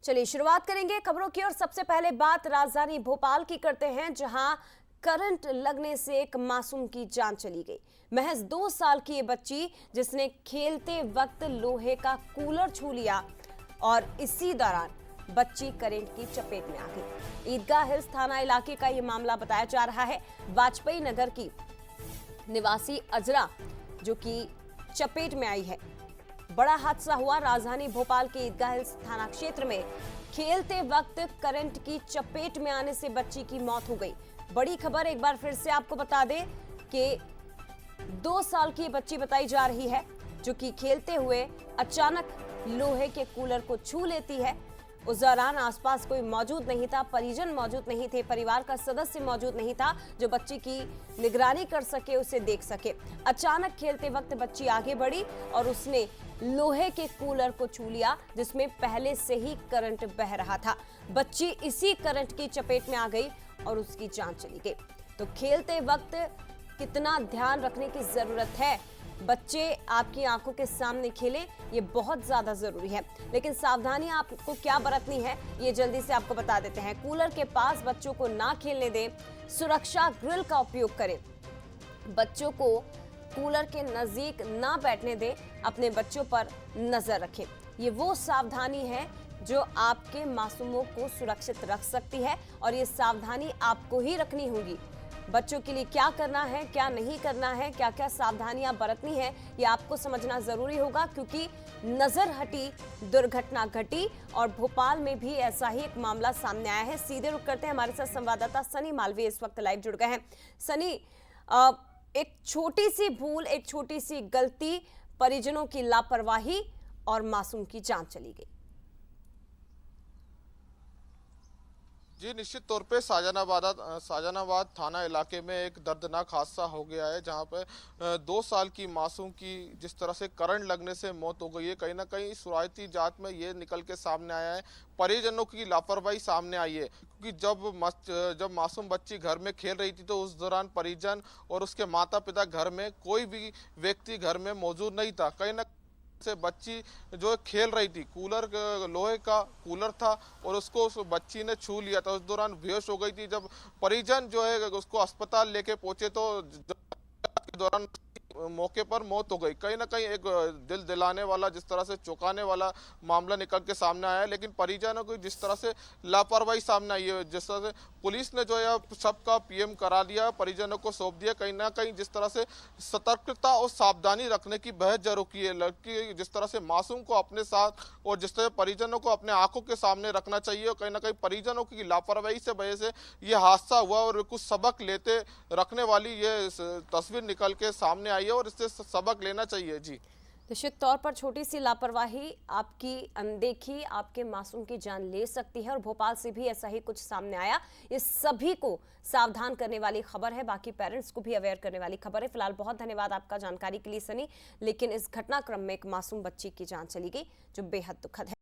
चलिए शुरुआत करेंगे खबरों की और सबसे पहले बात राजधानी भोपाल की करते हैं, जहां करंट लगने से एक मासूम की जान चली गई। महज 2 साल की ये बच्ची जिसने खेलते वक्त लोहे का कूलर छू लिया और इसी दौरान बच्ची करंट की चपेट में आ गई। ईदगाह हिल्स थाना इलाके का ये मामला बताया जा रहा है। वाजपेयी नगर की निवासी अजरा जो कि चपेट में आई है। बड़ा हादसा हुआ राजधानी भोपाल के ईदगाह हिल्स थाना क्षेत्र में। खेलते वक्त करंट की चपेट में आने से बच्ची की मौत हो गई। बड़ी खबर एक बार फिर से आपको बता दें कि 2 साल की बच्ची बताई जा रही है जो कि खेलते हुए अचानक लोहे के कूलर को छू लेती है। उस दौरान आसपास कोई मौजूद नहीं था, परिजन मौजूद नहीं थे, परिवार का सदस्य मौजूद नहीं था जो बच्ची की निगरानी कर सके, उसे देख सके। अचानक खेलते वक्त बच्ची आगे बढ़ी और उसने लोहे के कूलर को छू लिया जिसमें पहले से ही करंट बह रहा था। बच्ची इसी करंट की चपेट में आ गई और उसकी जान चली गई। तो खेलते वक्त कितना ध्यान रखने की जरूरत है। बच्चे आपकी आंखों के सामने खेलें, ये बहुत ज्यादा जरूरी है। लेकिन सावधानी आपको क्या बरतनी है ये जल्दी से आपको बता देते हैं। कूलर के पास बच्चों को ना खेलने दें, सुरक्षा ग्रिल का उपयोग करें, बच्चों को कूलर के नजदीक ना बैठने दें, अपने बच्चों पर नजर रखें। ये वो सावधानी है जो आपके मासूमों को सुरक्षित रख सकती है और ये सावधानी आपको ही रखनी होगी। बच्चों के लिए क्या करना है, क्या नहीं करना है, क्या क्या सावधानियां बरतनी है, ये आपको समझना जरूरी होगा, क्योंकि नजर हटी दुर्घटना घटी। और भोपाल में भी ऐसा ही एक मामला सामने आया है। सीधे रुक करते हैं, हमारे साथ संवाददाता सनी मालवीय इस वक्त लाइव जुड़ गए हैं। सनी, एक छोटी सी भूल, एक छोटी सी गलती, परिजनों की लापरवाही और मासूम की जान चली गई। जी, निश्चित तौर पे शाहजहानाबाद थाना इलाके में एक दर्दनाक हादसा हो गया है, जहां पे 2 साल की मासूम की जिस तरह से करंट लगने से मौत हो गई है। कहीं ना कहीं शुरुआती जांच में ये निकल के सामने आया है, परिजनों की लापरवाही सामने आई है। क्योंकि जब मासूम बच्ची घर में खेल रही थी तो उस दौरान परिजन और उसके माता पिता घर में कोई भी व्यक्ति घर में मौजूद नहीं था। कहीं ना से बच्ची जो खेल रही थी, लोहे का कूलर था और उसको उस बच्ची ने छू लिया था। उस दौरान बेहोश हो गई थी। जब परिजन जो है उसको अस्पताल लेके पहुंचे तो के दौरान मौके पर मौत हो गई। कहीं ना कहीं एक दिल दिलाने वाला, जिस तरह से चौंकाने वाला मामला निकल के सामने आया है। लेकिन परिजनों की जिस तरह से लापरवाही सामने आई है, जिस तरह से पुलिस ने जो है सबका पीएम करा दिया, परिजनों को सौंप दिया। कहीं ना कहीं जिस तरह से सतर्कता और सावधानी रखने की बेहद जरूरी है। लड़की जिस तरह से मासूम को अपने साथ और जिस तरह परिजनों को अपने आंखों के सामने रखना चाहिए, और कहीं ना कहीं परिजनों की लापरवाही से वजह से ये हादसा हुआ और कुछ सबक लेते रखने वाली ये तस्वीर निकल के सामने आई है और इससे सबक लेना चाहिए। जी, निश्चित तौर पर छोटी सी लापरवाही, आपकी अनदेखी आपके मासूम की जान ले सकती है और भोपाल से भी ऐसा ही कुछ सामने आया। ये सभी को सावधान करने वाली खबर है, बाकी पेरेंट्स को भी अवेयर करने वाली खबर है। फिलहाल बहुत धन्यवाद आपका जानकारी के लिए सनी। लेकिन इस घटनाक्रम में एक मासूम बच्ची की जान चली गई जो बेहद दुखद है।